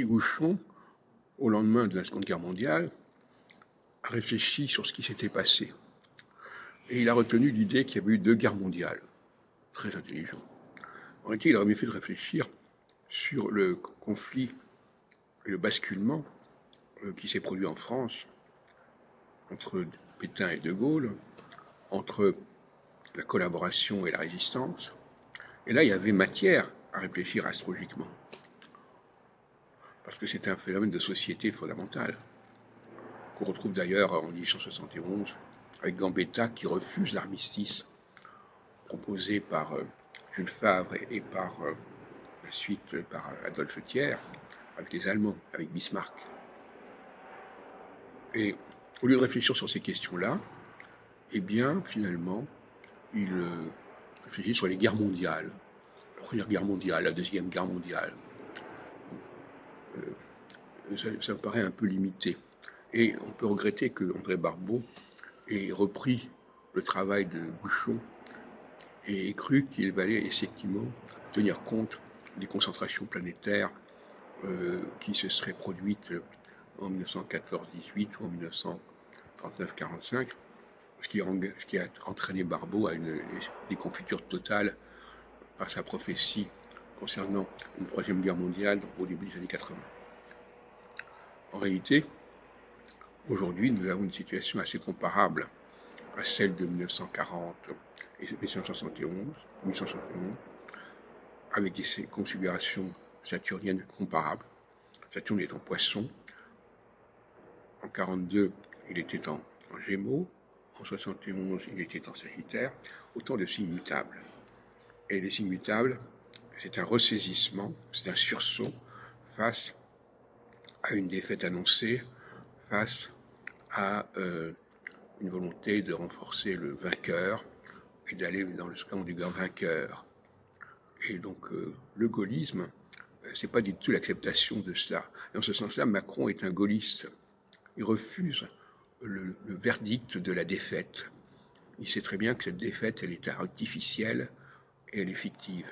Gouchon, au lendemain de la Seconde Guerre mondiale, a réfléchi sur ce qui s'était passé. Et il a retenu l'idée qu'il y avait eu 2 guerres mondiales. Très intelligent. En réalité, il aurait mieux fait de réfléchir sur le conflit et le basculement qui s'est produit en France entre Pétain et De Gaulle, entre la collaboration et la résistance. Et là, il y avait matière à réfléchir astrologiquement. Parce que c'est un phénomène de société fondamental, qu'on retrouve d'ailleurs en 1871 avec Gambetta qui refuse l'armistice proposé par Jules Favre et par la suite par Adolphe Thiers avec les Allemands, avec Bismarck. Et au lieu de réfléchir sur ces questions-là, eh bien, finalement, il réfléchit sur les guerres mondiales. La Première Guerre mondiale, la Deuxième Guerre mondiale. Ça me paraît un peu limité. Et on peut regretter que André Barbeau ait repris le travail de Gouchon et ait cru qu'il fallait effectivement tenir compte des concentrations planétaires qui se seraient produites en 1914-18 ou en 1939-45, ce qui a entraîné Barbeau à une déconfiture totale par sa prophétie concernant une Troisième Guerre mondiale au début des années 80. En réalité, aujourd'hui, nous avons une situation assez comparable à celle de 1940 et 1971, avec des configurations saturniennes comparables. Saturne est en Poisson. En 42, il était en Gémeaux. En 71, il était en Sagittaire. Autant de signes mutables. Et les signes mutables, c'est un ressaisissement, c'est un sursaut face à une défaite annoncée, face à une volonté de renforcer le vainqueur et d'aller dans le camp du vainqueur. Et donc le gaullisme, c'est pas du tout l'acceptation de cela. Dans ce sens-là, Macron est un gaulliste. Il refuse le verdict de la défaite. Il sait très bien que cette défaite, elle est artificielle et elle est fictive.